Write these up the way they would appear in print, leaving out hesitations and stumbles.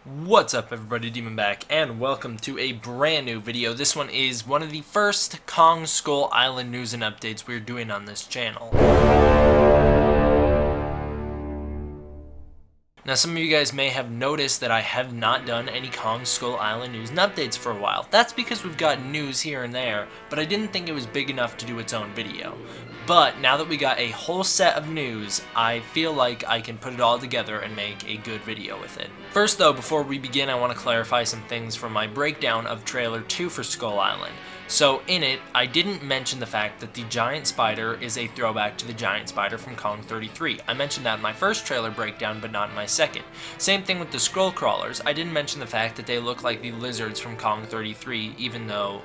What's up everybody, Demon back, and welcome to a brand new video. This one is one of the first Kong Skull Island news and updates we're doing on this channel. Now some of you guys may have noticed that I have not done any Kong Skull Island news and updates for a while. That's because we've got news here and there, but I didn't think it was big enough to do its own video. But now that we got a whole set of news, I feel like I can put it all together and make a good video with it. First though, before we begin, I want to clarify some things from my breakdown of trailer 2 for Skull Island. So in it, I didn't mention the fact that the giant spider is a throwback to the giant spider from Kong 33. I mentioned that in my first trailer breakdown, but not in my second. Same thing with the scroll crawlers. I didn't mention the fact that they look like the lizards from Kong 33, even though,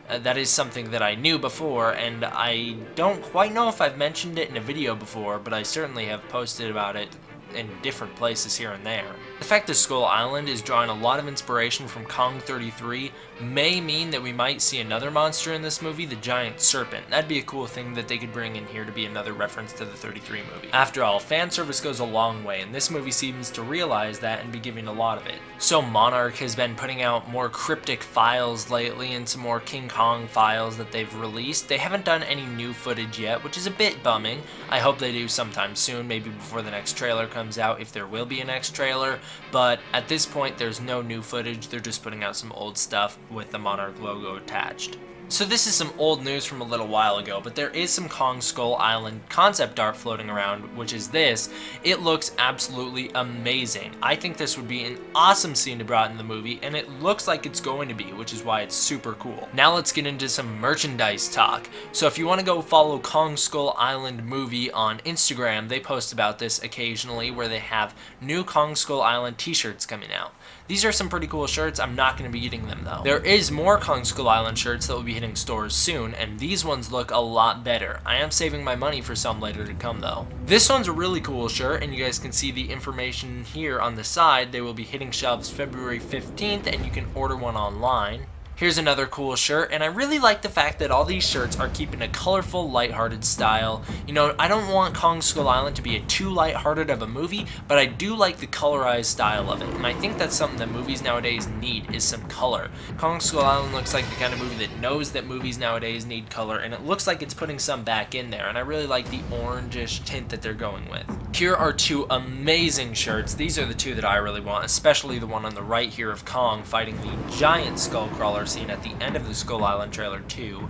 that is something that I knew before, and I don't quite know if I've mentioned it in a video before, but I certainly have posted about it in different places here and there. The fact that Skull Island is drawing a lot of inspiration from Kong 33 may mean that we might see another monster in this movie, the giant serpent. That'd be a cool thing that they could bring in here to be another reference to the 33 movie. After all, fan service goes a long way, and this movie seems to realize that and be giving a lot of it. So Monarch has been putting out more cryptic files lately and some more King Kong files that they've released. They haven't done any new footage yet, which is a bit bumming. I hope they do sometime soon, maybe before the next trailer comes out, if there will be a next trailer. But at this point, there's no new footage. They're just putting out some old stuff with the Monarch logo attached. So this is some old news from a little while ago, but there is some Kong Skull Island concept art floating around, which is this. It looks absolutely amazing. I think this would be an awesome scene to bring in the movie, and it looks like it's going to be, which is why it's super cool. Now let's get into some merchandise talk. So if you want to go follow Kong Skull Island movie on Instagram, they post about this occasionally, where they have new Kong Skull Island t-shirts coming out. These are some pretty cool shirts. I'm not going to be getting them though. There is more Kong Skull Island shirts that will be hitting stores soon, and these ones look a lot better. I am saving my money for some later to come though. This one's a really cool shirt, and you guys can see the information here on the side. They will be hitting shelves February 15th, and you can order one online. Here's another cool shirt, and I really like the fact that all these shirts are keeping a colorful, lighthearted style. You know, I don't want Kong Skull Island to be a too lighthearted of a movie, but I do like the colorized style of it, and I think that's something that movies nowadays need, is some color. Kong Skull Island looks like the kind of movie that knows that movies nowadays need color, and it looks like it's putting some back in there, and I really like the orangish tint that they're going with. Here are two amazing shirts. These are the two that I really want, especially the one on the right here of Kong fighting the giant skull crawler scene at the end of the Skull Island trailer 2.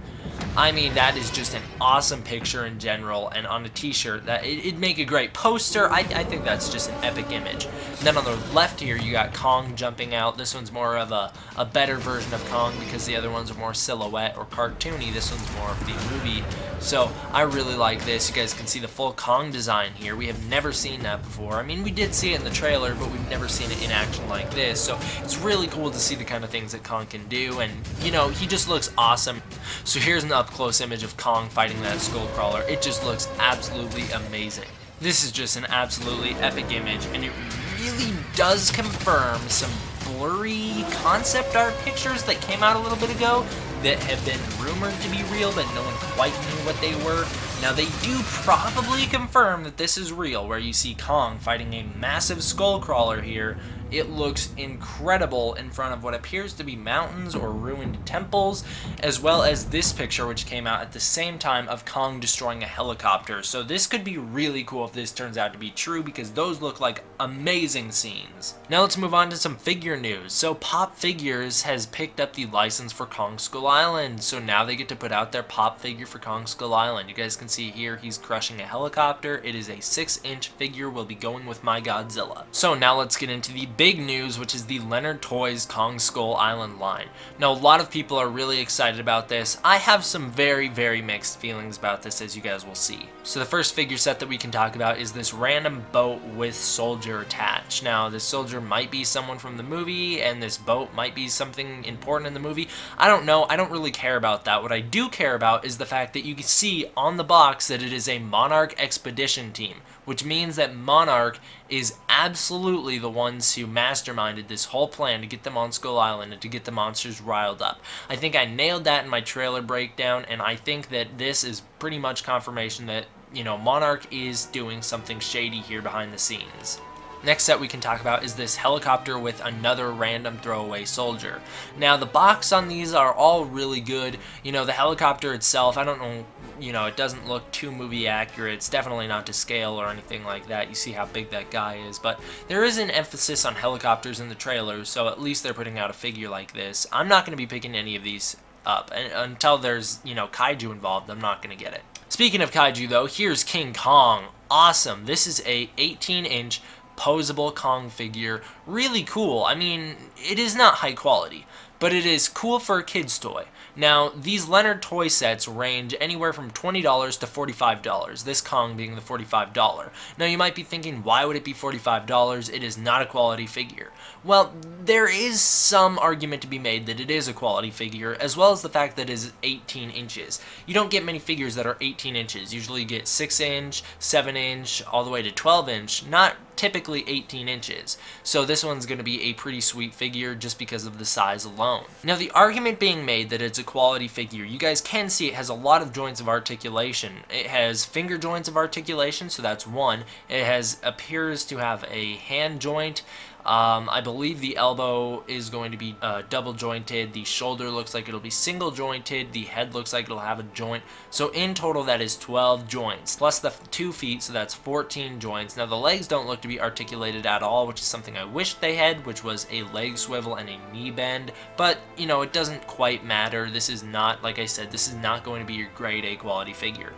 I mean, that is just an awesome picture in general, and on a t-shirt, that it'd make a great poster. I think that's just an epic image. And then on the left here, you got Kong jumping out. This one's more of a better version of Kong because the other ones are more silhouette or cartoony. This one's more of the movie. So I really like this. You guys can see the full Kong design here. We have never seen that before. I mean, we did see it in the trailer, but we've never seen it in action like this. So it's really cool to see the kind of things that Kong can do, and you know, he just looks awesome. So here's an up-close image of Kong fighting that skull crawler. It just looks absolutely amazing. This is just an absolutely epic image, and it really does confirm some blurry concept art pictures that came out a little bit ago that have been rumored to be real, but no one quite knew what they were. Now they do probably confirm that this is real, where you see Kong fighting a massive skull crawler here. It looks incredible in front of what appears to be mountains or ruined temples, as well as this picture which came out at the same time of Kong destroying a helicopter. So this could be really cool if this turns out to be true, because those look like amazing scenes. Now let's move on to some figure news. So Pop Figures has picked up the license for Kong Skull Island, so now they get to put out their Pop figure for Kong Skull Island. You guys can see here he's crushing a helicopter. It is a 6-inch figure, will be going with my Godzilla. So now let's get into the big news, which is the Leonard Toys Kong Skull Island line. Now, a lot of people are really excited about this. I have some very, very mixed feelings about this, as you guys will see. So the first figure set that we can talk about is this random boat with soldier attached. Now, this soldier might be someone from the movie, and this boat might be something important in the movie. I don't know. I don't really care about that. What I do care about is the fact that you can see on the box that it is a Monarch expedition team, which means that Monarch is absolutely the ones who masterminded this whole plan to get them on Skull Island and to get the monsters riled up. I think I nailed that in my trailer breakdown, and I think that this is pretty much confirmation that, you know, Monarch is doing something shady here behind the scenes. Next set we can talk about is this helicopter with another random throwaway soldier. Now the box on these are all really good. You know, the helicopter itself, I don't know, you know, it doesn't look too movie accurate. It's definitely not to scale or anything like that. You see how big that guy is, but there is an emphasis on helicopters in the trailers, so at least they're putting out a figure like this. I'm not going to be picking any of these up, and until there's, you know, kaiju involved, I'm not going to get it. Speaking of kaiju though, here's King Kong. Awesome. This is a 18-inch posable Kong figure. Really cool. I mean, it is not high quality, but it is cool for a kid's toy. Now, these Leonard toy sets range anywhere from $20 to $45, this Kong being the $45. Now, you might be thinking, why would it be $45? It is not a quality figure. Well, there is some argument to be made that it is a quality figure, as well as the fact that it is 18 inches. You don't get many figures that are 18 inches. Usually you get 6-inch, 7-inch, all the way to 12-inch, not typically 18 inches. So this one's going to be a pretty sweet figure just because of the size alone. Now, the argument being made that it's a quality figure, you guys can see it has a lot of joints of articulation. It has finger joints of articulation, so that's one. It appears to have a hand joint. I believe the elbow is going to be double jointed, the shoulder looks like it'll be single jointed, the head looks like it'll have a joint. So in total that is 12 joints, plus the 2 feet, so that's 14 joints. Now the legs don't look to be articulated at all, which is something I wish they had, which was a leg swivel and a knee bend. But, you know, it doesn't quite matter. This is not, like I said, this is not going to be your grade A quality figure.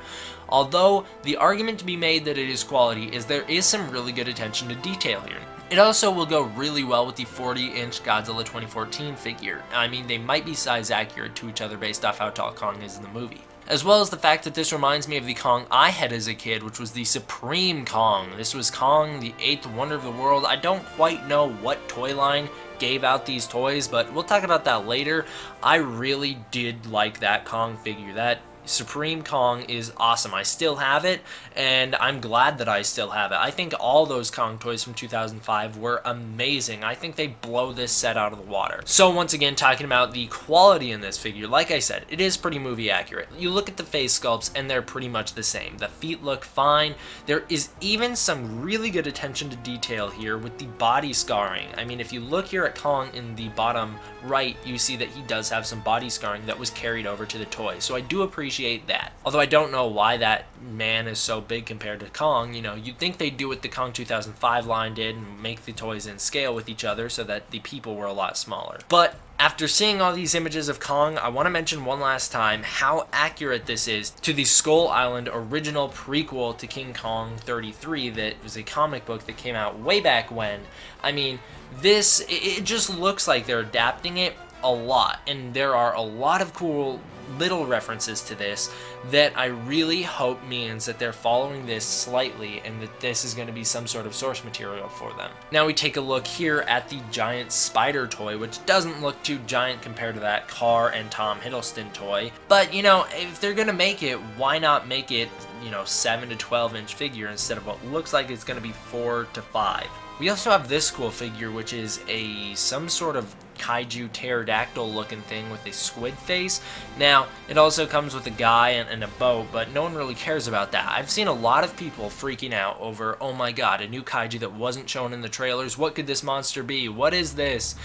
Although, the argument to be made that it is quality is there is some really good attention to detail here. It also will go really well with the 40-inch Godzilla 2014 figure. I mean, they might be size accurate to each other based off how tall Kong is in the movie. As well as the fact that this reminds me of the Kong I had as a kid, which was the Supreme Kong. This was Kong, the 8th wonder of the world. I don't quite know what toy line gave out these toys, but we'll talk about that later. I really did like that Kong figure. That Supreme Kong is awesome. I still have it, and I'm glad that I still have it. I think all those Kong toys from 2005 were amazing. I think they blow this set out of the water. So once again, talking about the quality in this figure, like I said, it is pretty movie accurate. You look at the face sculpts, and they're pretty much the same. The feet look fine. There is even some really good attention to detail here with the body scarring. I mean, if you look here at Kong in the bottom right, you see that he does have some body scarring that was carried over to the toy. So I do appreciate that. Although I don't know why that man is so big compared to Kong. You know, you'd think they'd do what the Kong 2005 line did and make the toys in scale with each other so that the people were a lot smaller. But after seeing all these images of Kong, I want to mention one last time how accurate this is to the Skull Island original prequel to King Kong 33 that was a comic book that came out way back when. I mean, this, it just looks like they're adapting it a lot, and there are a lot of cool little references to this that I really hope means that they're following this slightly and that this is going to be some sort of source material for them. Now we take a look here at the giant spider toy, which doesn't look too giant compared to that Car and Tom Hiddleston toy, but you know, if they're going to make it, why not make it, you know, 7 to 12-inch figure instead of what looks like it's going to be 4 to 5. We also have this cool figure, which is some sort of kaiju pterodactyl looking thing with a squid face. Now, it also comes with a guy and a boat, but no one really cares about that. I've seen a lot of people freaking out over, oh my god, a new kaiju that wasn't shown in the trailers. What could this monster be? What is this?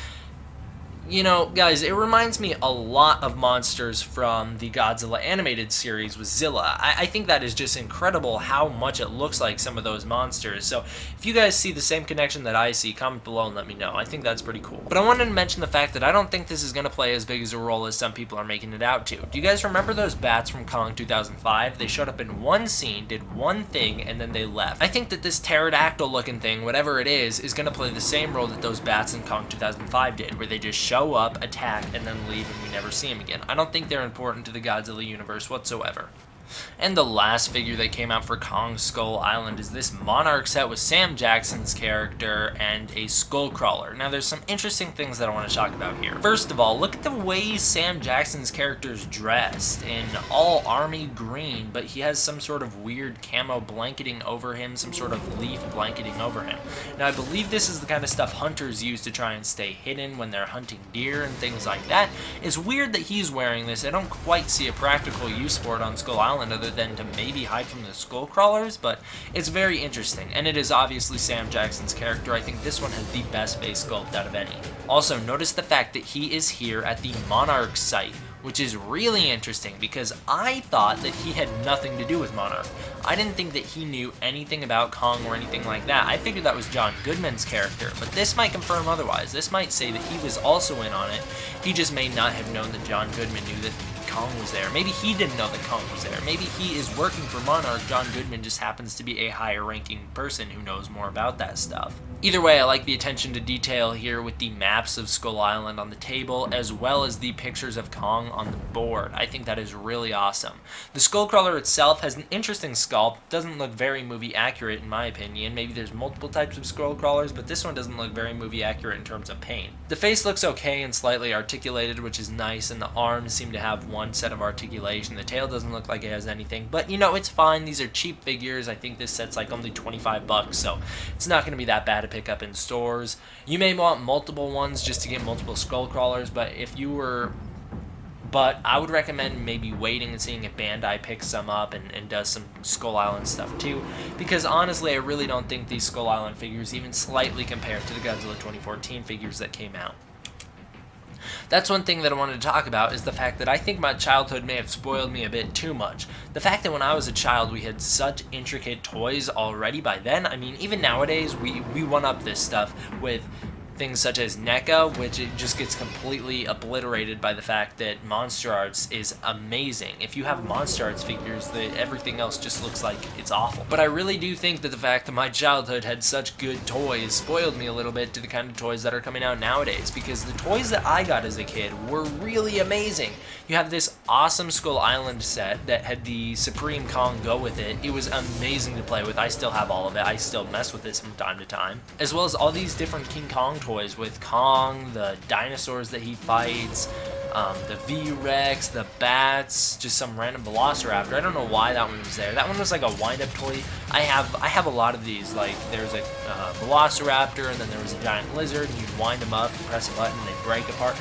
You know, guys, it reminds me a lot of monsters from the Godzilla animated series with Zilla. I think that is just incredible how much it looks like some of those monsters. So if you guys see the same connection that I see, comment below and let me know. I think that's pretty cool. But I wanted to mention the fact that I don't think this is going to play as big as a role as some people are making it out to. Do you guys remember those bats from Kong 2005? They showed up in one scene, did one thing, and then they left. I think that this pterodactyl looking thing, whatever it is going to play the same role that those bats in Kong 2005 did, where they just show up, attack, and then leave, and we never see him again. I don't think they're important to the Godzilla universe whatsoever. And the last figure that came out for Kong Skull Island is this Monarch set with Sam Jackson's character and a Skullcrawler. Now there's some interesting things that I want to talk about here. First of all, look at the way Sam Jackson's character is dressed in all army green, but he has some sort of weird camo blanketing over him, some sort of leaf blanketing over him. Now I believe this is the kind of stuff hunters use to try and stay hidden when they're hunting deer and things like that. It's weird that he's wearing this. I don't quite see a practical use for it on Skull Island, Island other than to maybe hide from the Skullcrawlers, but it's very interesting, and it is obviously Sam Jackson's character. I think this one has the best face sculpt out of any. Also, notice the fact that he is here at the Monarch site, which is really interesting because I thought that he had nothing to do with Monarch. I didn't think that he knew anything about Kong or anything like that. I figured that was John Goodman's character, but this might confirm otherwise. This might say that he was also in on it. He just may not have known that John Goodman knew that Kong was there. Maybe he didn't know that Kong was there. Maybe he is working for Monarch. John Goodman just happens to be a higher ranking person who knows more about that stuff. Either way, I like the attention to detail here with the maps of Skull Island on the table, as well as the pictures of Kong on the board. I think that is really awesome. The Skullcrawler itself has an interesting sculpt. Doesn't look very movie accurate in my opinion. Maybe there's multiple types of Skullcrawlers, but this one doesn't look very movie accurate in terms of paint. The face looks okay and slightly articulated, which is nice, and the arms seem to have one set of articulation. The tail doesn't look like it has anything, but you know, it's fine. These are cheap figures. I think this set's like only 25 bucks, so it's not going to be that bad to pick up in stores. You may want multiple ones just to get multiple Skullcrawlers, but I would recommend maybe waiting and seeing if Bandai picks some up and does some Skull Island stuff too, because honestly I really don't think these Skull Island figures even slightly compare to the Godzilla 2014 figures that came out. That's one thing that I wanted to talk about, is the fact that I think my childhood may have spoiled me a bit too much. The fact that when I was a child we had such intricate toys already by then. I mean, even nowadays we one-up this stuff with things such as NECA, which it just gets completely obliterated by the fact that Monster Arts is amazing. If you have Monster Arts figures, everything else just looks like it's awful. But I really do think that the fact that my childhood had such good toys spoiled me a little bit to the kind of toys that are coming out nowadays, because the toys that I got as a kid were really amazing. You have this awesome Skull Island set that had the Supreme Kong go with it. It was amazing to play with. I still have all of it. I still mess with this from time to time. As well as all these different King Kong toys with Kong, the dinosaurs that he fights, the V-Rex, the bats, just some random Velociraptor. I don't know why that one was there. That one was like a wind-up toy. I have a lot of these. Like, there's a Velociraptor, and then there was a giant lizard, and you'd wind them up, and press a button, and they'd break apart.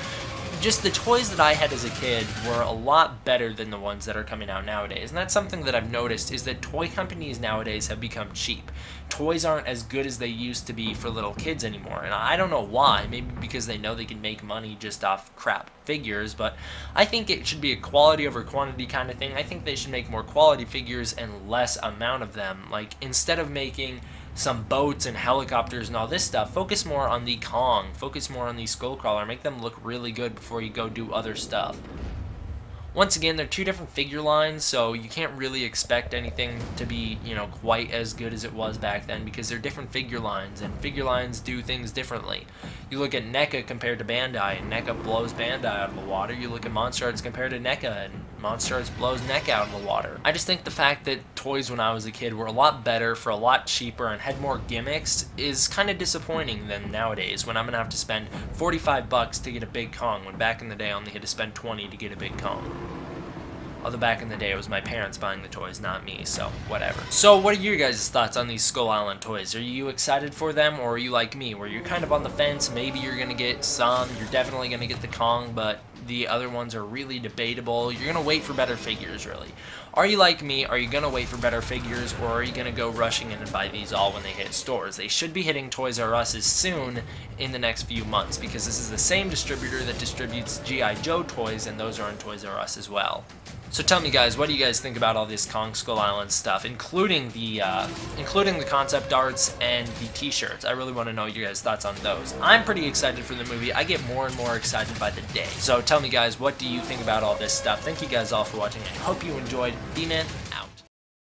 Just the toys that I had as a kid were a lot better than the ones that are coming out nowadays. And that's something that I've noticed, is that toy companies nowadays have become cheap. Toys aren't as good as they used to be for little kids anymore. And I don't know why. Maybe because they know they can make money just off crap figures. But I think it should be a quality over quantity kind of thing. I think they should make more quality figures and less amount of them. Like, instead of making some boats and helicopters and all this stuff, focus more on the Kong, focus more on the Skullcrawler, make them look really good before you go do other stuff. Once again, they're two different figure lines, so you can't really expect anything to be, you know, quite as good as it was back then, because they're different figure lines, and figure lines do things differently. You look at NECA compared to Bandai, and NECA blows Bandai out of the water. You look at Monster Arts compared to NECA, and Monster Arts blows NECA out of the water. I just think the fact that toys when I was a kid were a lot better, for a lot cheaper, and had more gimmicks is kind of disappointing than nowadays, when I'm going to have to spend 45 bucks to get a big Kong, when back in the day I only had to spend 20 to get a big Kong. Although back in the day, it was my parents buying the toys, not me, so whatever. So what are your guys' thoughts on these Skull Island toys? Are you excited for them, or are you like me, where you're kind of on the fence? Maybe you're going to get some, you're definitely going to get the Kong, but the other ones are really debatable. You're going to wait for better figures, really. Are you like me? Are you going to wait for better figures, or are you going to go rushing in and buy these all when they hit stores? They should be hitting Toys R Us soon in the next few months, because this is the same distributor that distributes G.I. Joe toys, and those are in Toys R Us as well. So tell me, guys, what do you guys think about all this Kong Skull Island stuff, including the concept arts and the t-shirts? I really want to know your guys' thoughts on those. I'm pretty excited for the movie. I get more and more excited by the day. So tell me, guys, what do you think about all this stuff? Thank you guys all for watching. I hope you enjoyed. B-Man,